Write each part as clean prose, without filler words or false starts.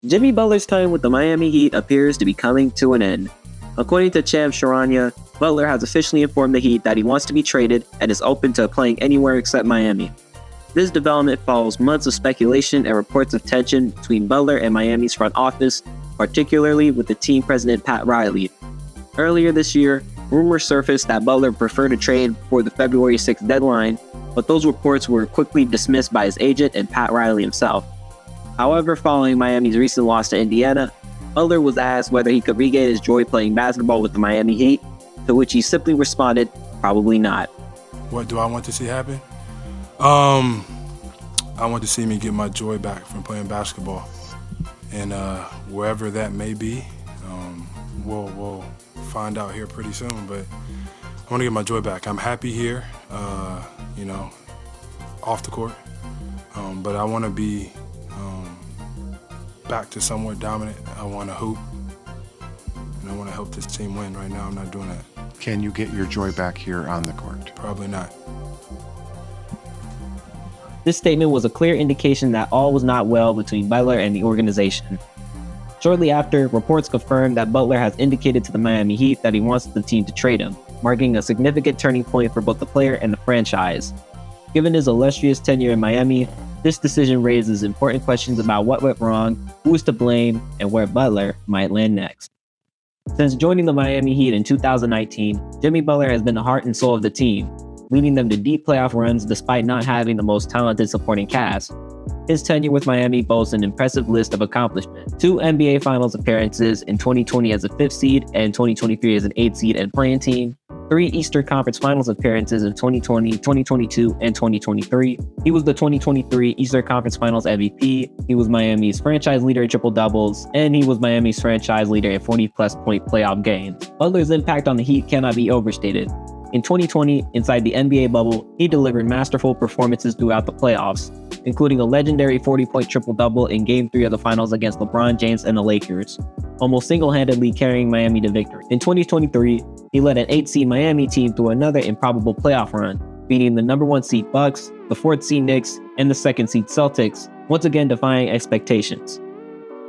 Jimmy Butler's time with the Miami Heat appears to be coming to an end. According to Cham Sharania, Butler has officially informed the Heat that he wants to be traded and is open to playing anywhere except Miami. This development follows months of speculation and reports of tension between Butler and Miami's front office, particularly with the team president Pat Riley. Earlier this year, rumors surfaced that Butler preferred a trade before the February 6th deadline, but those reports were quickly dismissed by his agent and Pat Riley himself. However, following Miami's recent loss to Indiana, Butler was asked whether he could regain his joy playing basketball with the Miami Heat, to which he simply responded, probably not. What do I want to see happen? I want to see me get my joy back from playing basketball. And wherever that may be, we'll find out here pretty soon. But I want to get my joy back. I'm happy here, off the court. But I want to be back to somewhat dominant. I want to hoop, and I want to help this team win. Right now, I'm not doing that. Can you get your joy back here on the court? Probably not. This statement was a clear indication that all was not well between Butler and the organization. Shortly after, reports confirmed that Butler has indicated to the Miami Heat that he wants the team to trade him, marking a significant turning point for both the player and the franchise. Given his illustrious tenure in Miami, this decision raises important questions about what went wrong, who is to blame, and where Butler might land next. Since joining the Miami Heat in 2019, Jimmy Butler has been the heart and soul of the team, leading them to deep playoff runs despite not having the most talented supporting cast. His tenure with Miami boasts an impressive list of accomplishments: 2 NBA Finals appearances in 2020 as a 5th seed and 2023 as an 8th seed and playing team, 3 Eastern Conference Finals appearances in 2020, 2022, and 2023. He was the 2023 Eastern Conference Finals MVP, he was Miami's franchise leader in triple-doubles, and he was Miami's franchise leader in 40-plus point playoff games. Butler's impact on the Heat cannot be overstated. In 2020, inside the NBA bubble, he delivered masterful performances throughout the playoffs, including a legendary 40-point triple-double in Game 3 of the Finals against LeBron James and the Lakers, almost single-handedly carrying Miami to victory. In 2023, he led an 8-seed Miami team through another improbable playoff run, beating the number 1 seed Bucks, the 4th seed Knicks, and the 2nd seed Celtics, once again defying expectations.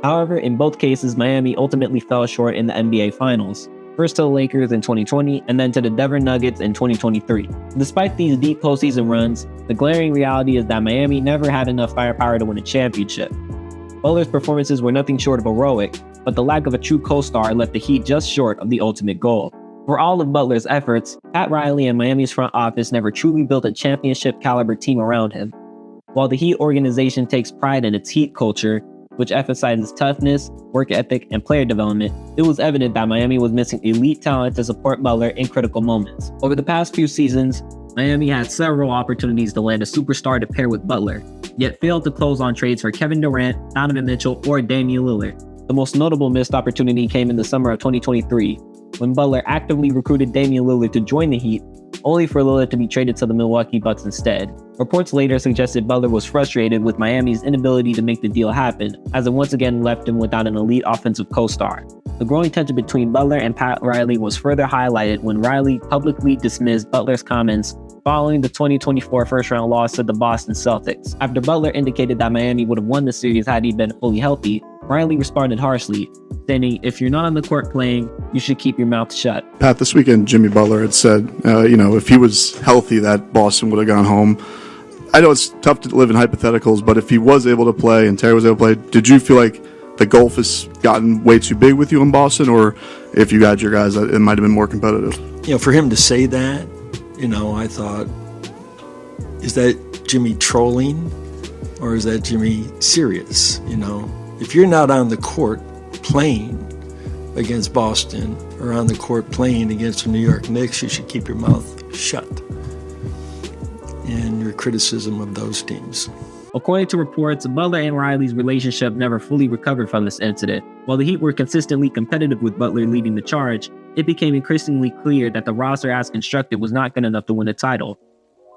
However, in both cases, Miami ultimately fell short in the NBA Finals, first to the Lakers in 2020 and then to the Denver Nuggets in 2023. Despite these deep postseason runs, the glaring reality is that Miami never had enough firepower to win a championship. Butler's performances were nothing short of heroic, but the lack of a true co-star left the Heat just short of the ultimate goal. For all of Butler's efforts, Pat Riley and Miami's front office never truly built a championship-caliber team around him. While the Heat organization takes pride in its Heat culture, which emphasizes toughness, work ethic, and player development, it was evident that Miami was missing elite talent to support Butler in critical moments. Over the past few seasons, Miami had several opportunities to land a superstar to pair with Butler, yet failed to close on trades for Kevin Durant, Donovan Mitchell, or Damian Lillard. The most notable missed opportunity came in the summer of 2023, when Butler actively recruited Damian Lillard to join the Heat, only for Lillard to be traded to the Milwaukee Bucks instead. Reports later suggested Butler was frustrated with Miami's inability to make the deal happen, as it once again left him without an elite offensive co-star. The growing tension between Butler and Pat Riley was further highlighted when Riley publicly dismissed Butler's comments following the 2024 first-round loss to the Boston Celtics. After Butler indicated that Miami would have won the series had he been fully healthy, Riley responded harshly, saying, "If you're not on the court playing, you should keep your mouth shut." Pat, this weekend, Jimmy Butler had said, if he was healthy, that Boston would have gone home. I know it's tough to live in hypotheticals, but if he was able to play and Terry was able to play, did you feel like the gulf has gotten way too big with you in Boston? Or if you had your guys, it might have been more competitive? For him to say that, I thought, is that Jimmy trolling or is that Jimmy serious? If you're not on the court playing against Boston or on the court playing against the New York Knicks, you should keep your mouth shut in your criticism of those teams. According to reports, Butler and Riley's relationship never fully recovered from this incident. While the Heat were consistently competitive with Butler leading the charge, it became increasingly clear that the roster as constructed was not good enough to win a title.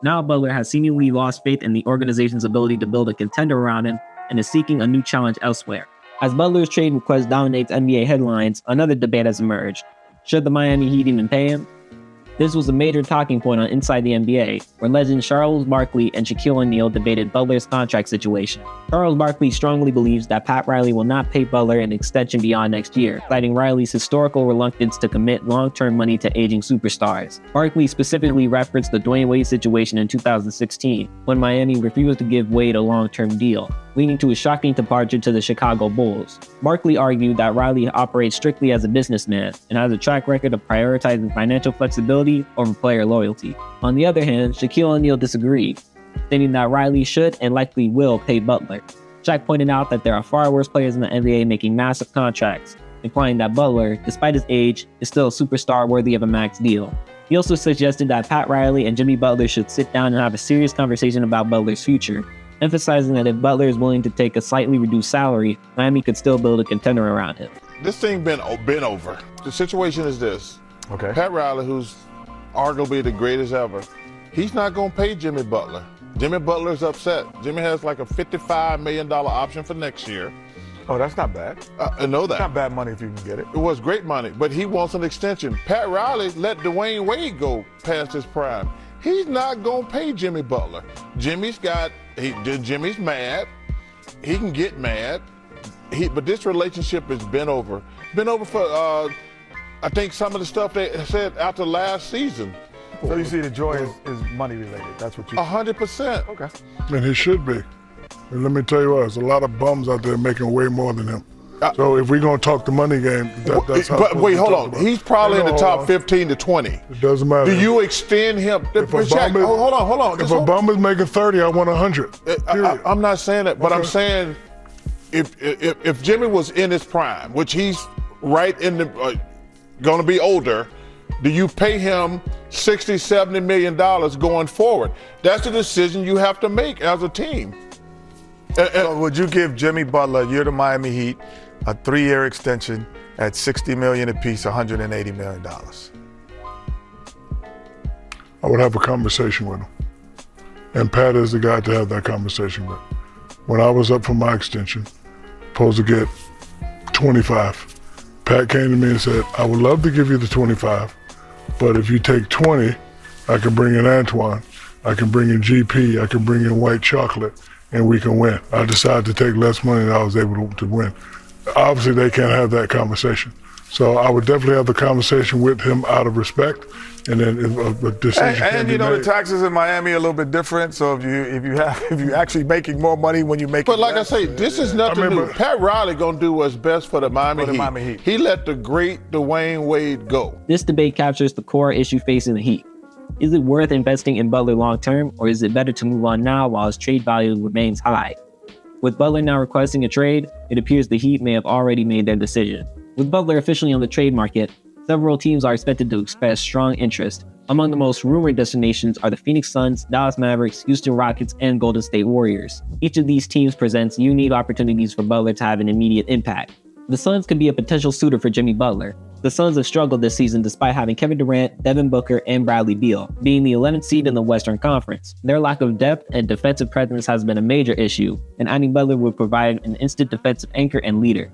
Now Butler has seemingly lost faith in the organization's ability to build a contender around him and is seeking a new challenge elsewhere. As Butler's trade request dominates NBA headlines, another debate has emerged. Should the Miami Heat even pay him? This was a major talking point on Inside the NBA, where legends Charles Barkley and Shaquille O'Neal debated Butler's contract situation. Charles Barkley strongly believes that Pat Riley will not pay Butler an extension beyond next year, citing Riley's historical reluctance to commit long-term money to aging superstars. Barkley specifically referenced the Dwayne Wade situation in 2016, when Miami refused to give Wade a long-term deal, leading to a shocking departure to the Chicago Bulls. Barkley argued that Riley operates strictly as a businessman and has a track record of prioritizing financial flexibility over player loyalty. On the other hand, Shaquille O'Neal disagreed, stating that Riley should and likely will pay Butler. Shaq pointed out that there are far worse players in the NBA making massive contracts, implying that Butler, despite his age, is still a superstar worthy of a max deal. He also suggested that Pat Riley and Jimmy Butler should sit down and have a serious conversation about Butler's future, emphasizing that if Butler is willing to take a slightly reduced salary, Miami could still build a contender around him. This thing been over. The situation is this. Okay. Pat Riley, who's arguably the greatest ever, he's not going to pay Jimmy Butler. Jimmy Butler's upset. Jimmy has like a $55 million option for next year. Oh, that's not bad. I know that. It's not bad money if you can get it. It was great money, but he wants an extension. Pat Riley let Dwayne Wade go past his prime. He's not going to pay Jimmy Butler. Jimmy's mad. He can get mad. But this relationship has been over. Been over for, I think, some of the stuff they said after last season. So you see the joy is money related. That's what you 100%. Okay. And he should be. And let me tell you what, there's a lot of bums out there making way more than him. So if we're going to talk the money game, that's how. But wait, hold on. He's probably in the top 15 to 20. It doesn't matter. Do you extend him? If a Jack, bum is, hold on. If a bum is making 30, I want 100. I'm not saying that, but I'm saying if Jimmy was in his prime, which he's right in the, going to be older, do you pay him $60, $70 million going forward? That's a decision you have to make as a team. So would you give Jimmy Butler, you're the Miami Heat, a 3-year extension at $60 million apiece, $180 million? I would have a conversation with him. And Pat is the guy to have that conversation with. When I was up for my extension, supposed to get 25, Pat came to me and said, I would love to give you the 25, but if you take 20, I can bring in Antoine, I can bring in GP, I can bring in White Chocolate, and we can win. I decided to take less money than I was able to win. Obviously, they can't have that conversation. So I would definitely have the conversation with him out of respect, and then if a decision and you know made. The taxes in Miami are a little bit different. So if you're actually making more money when you make. But like less, I say, this is nothing new. Pat Riley gonna do what's best for the Miami Heat. He let the great Dwayne Wade go. This debate captures the core issue facing the Heat. Is it worth investing in Butler long term, or is it better to move on now while his trade value remains high? With Butler now requesting a trade, it appears the Heat may have already made their decision. With Butler officially on the trade market, several teams are expected to express strong interest. Among the most rumored destinations are the Phoenix Suns, Dallas Mavericks, Houston Rockets, and Golden State Warriors. Each of these teams presents unique opportunities for Butler to have an immediate impact. The Suns could be a potential suitor for Jimmy Butler. The Suns have struggled this season despite having Kevin Durant, Devin Booker, and Bradley Beal, being the 11th seed in the Western Conference. Their lack of depth and defensive presence has been a major issue, and adding Butler would provide an instant defensive anchor and leader.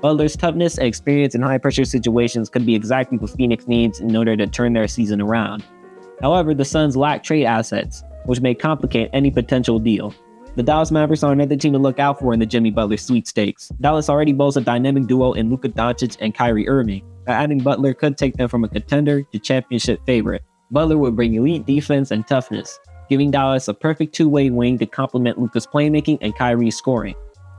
Butler's toughness and experience in high-pressure situations could be exactly what Phoenix needs in order to turn their season around. However, the Suns lack trade assets, which may complicate any potential deal. The Dallas Mavericks are another team to look out for in the Jimmy Butler sweepstakes. Dallas already boasts a dynamic duo in Luka Doncic and Kyrie Irving. Adding Butler could take them from a contender to championship favorite. Butler would bring elite defense and toughness, giving Dallas a perfect two-way wing to complement Luka's playmaking and Kyrie's scoring.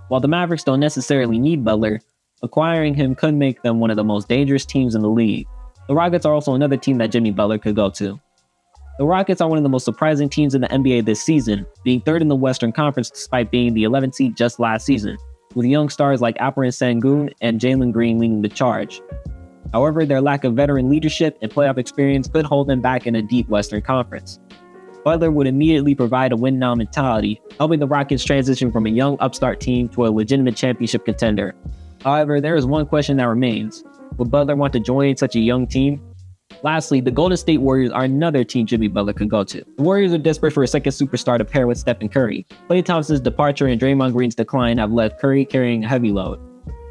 While the Mavericks don't necessarily need Butler, acquiring him could make them one of the most dangerous teams in the league. The Rockets are also another team that Jimmy Butler could go to. The Rockets are one of the most surprising teams in the NBA this season, being third in the Western Conference despite being the 11th seed just last season, with young stars like Alperen Sengun and Jalen Green leading the charge. However, their lack of veteran leadership and playoff experience could hold them back in a deep Western Conference. Butler would immediately provide a win-now mentality, helping the Rockets transition from a young upstart team to a legitimate championship contender. However, there is one question that remains. Would Butler want to join such a young team? Lastly, the Golden State Warriors are another team Jimmy Butler could go to. The Warriors are desperate for a second superstar to pair with Stephen Curry. Klay Thompson's departure and Draymond Green's decline have left Curry carrying a heavy load,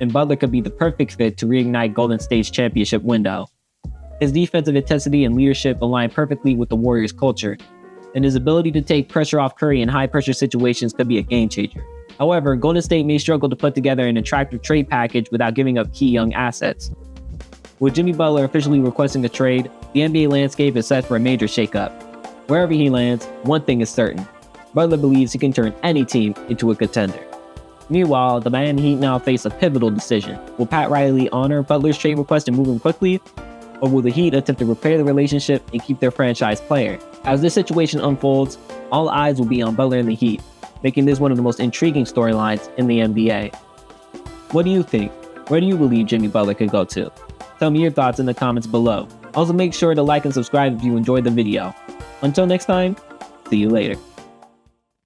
and Butler could be the perfect fit to reignite Golden State's championship window. His defensive intensity and leadership align perfectly with the Warriors' culture, and his ability to take pressure off Curry in high-pressure situations could be a game-changer. However, Golden State may struggle to put together an attractive trade package without giving up key young assets. With Jimmy Butler officially requesting a trade, the NBA landscape is set for a major shakeup. Wherever he lands, one thing is certain: Butler believes he can turn any team into a contender. Meanwhile, the Miami Heat now face a pivotal decision. Will Pat Riley honor Butler's trade request and move him quickly? Or will the Heat attempt to repair the relationship and keep their franchise player? As this situation unfolds, all eyes will be on Butler and the Heat, making this one of the most intriguing storylines in the NBA. What do you think? Where do you believe Jimmy Butler could go to? Tell me your thoughts in the comments below. Also, make sure to like and subscribe if you enjoyed the video. Until next time, see you later.